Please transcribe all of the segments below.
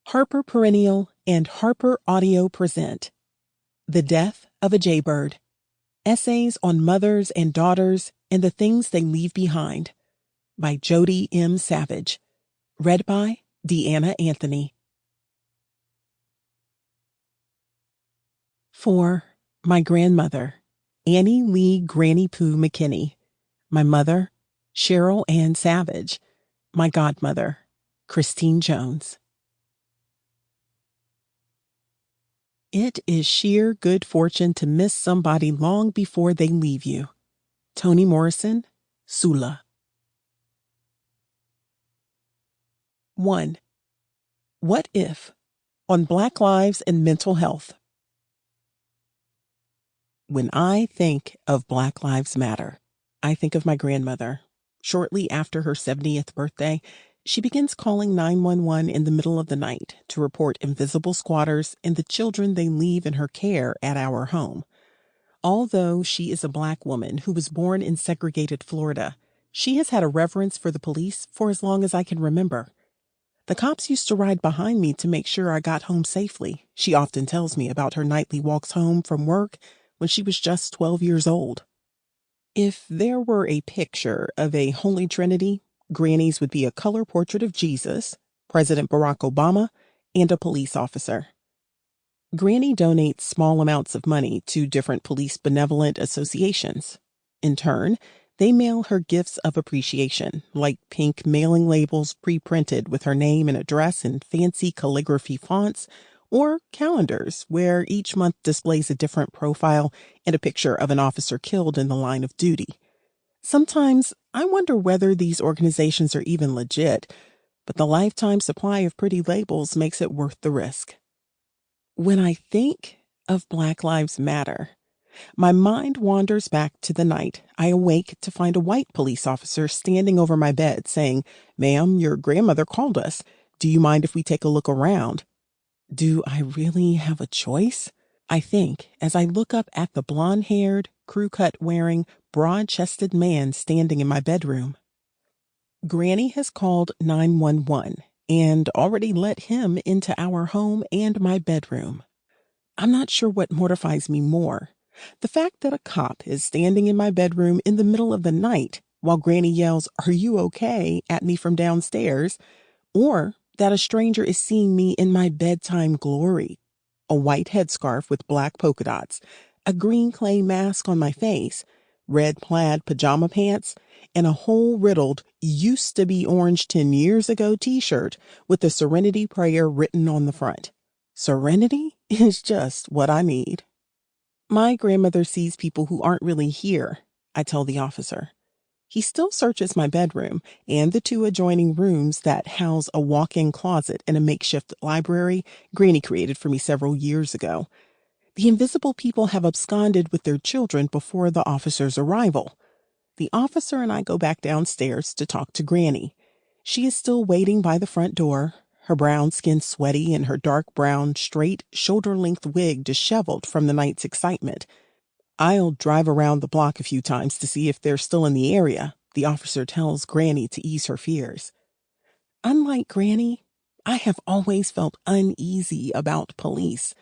Harper Perennial and HarperAudio present The Death of a Jaybird, Essays on Mothers and Daughters and the Things They Leave Behind, by Jodi M. Savage, read by Deanna Anthony. For my grandmother, Annie Lee Granny Pooh McKinney, my mother, Cheryl Ann Savage, my godmother, Christine Jones. It is sheer good fortune to miss somebody long before they leave you. Toni Morrison, Sula. 1. What if? On Black Lives and Mental Health. When I think of Black Lives Matter, I think of my grandmother. Shortly after her 70th birthday, she begins calling 911 in the middle of the night to report invisible squatters and the children they leave in her care at our home. Although she is a Black woman who was born in segregated Florida, she has had a reverence for the police for as long as I can remember. The cops used to ride behind me to make sure I got home safely. She often tells me about her nightly walks home from work when she was just 12 years old. If there were a picture of a Holy Trinity, Granny's would be a color portrait of Jesus, President Barack Obama, and a police officer. Granny donates small amounts of money to different police benevolent associations. In turn, they mail her gifts of appreciation, like pink mailing labels pre-printed with her name and address in fancy calligraphy fonts, or calendars where each month displays a different profile and a picture of an officer killed in the line of duty. Sometimes I wonder whether these organizations are even legit, but the lifetime supply of pretty labels makes it worth the risk. When I think of Black Lives Matter, my mind wanders back to the night I awake to find a white police officer standing over my bed saying, "Ma'am, your grandmother called us. Do you mind if we take a look around?" Do I really have a choice? I think as I look up at the blonde-haired, crew-cut-wearing, broad-chested man standing in my bedroom. Granny has called 911 and already let him into our home and my bedroom. I'm not sure what mortifies me more. The fact that a cop is standing in my bedroom in the middle of the night while Granny yells, "Are you okay?" at me from downstairs, or that a stranger is seeing me in my bedtime glory. A white headscarf with black polka dots, a green clay mask on my face, red plaid pajama pants, and a hole-riddled "used to be orange 10 years ago" t-shirt with the Serenity prayer written on the front. Serenity is just what I need. My grandmother sees people who aren't really here, I tell the officer. He still searches my bedroom and the 2 adjoining rooms that house a walk-in closet and a makeshift library Granny created for me several years ago. The invisible people have absconded with their children before the officer's arrival. The officer and I go back downstairs to talk to Granny. She is still waiting by the front door, her brown skin sweaty and her dark brown, straight, shoulder-length wig disheveled from the night's excitement. "I'll drive around the block a few times to see if they're still in the area," the officer tells Granny to ease her fears. Unlike Granny, I have always felt uneasy about police.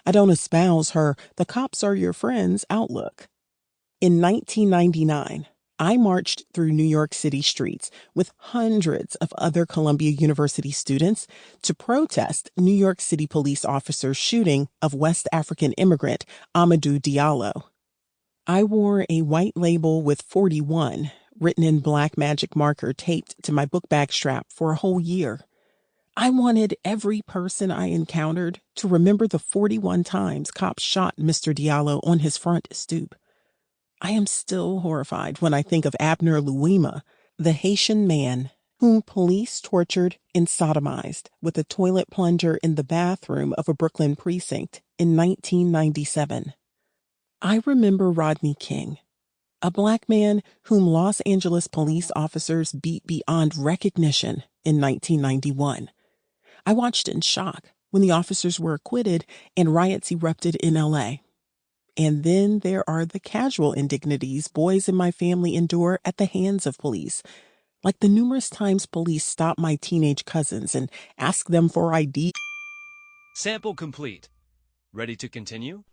I don't espouse her "the cops are your friends" outlook. In 1999, I marched through New York City streets with hundreds of other Columbia University students to protest New York City police officers' shooting of West African immigrant Amadou Diallo. I wore a white label with 41 written in black magic marker taped to my book bag strap for a whole year. I wanted every person I encountered to remember the 41 times cops shot Mr. Diallo on his front stoop. I am still horrified when I think of Abner Louima, the Haitian man whom police tortured and sodomized with a toilet plunger in the bathroom of a Brooklyn precinct in 1997. I remember Rodney King, a Black man whom Los Angeles police officers beat beyond recognition in 1991. I watched in shock when the officers were acquitted and riots erupted in LA. And then there are the casual indignities boys in my family endure at the hands of police, like the numerous times police stop my teenage cousins and ask them for ID. Sample complete. Ready to continue?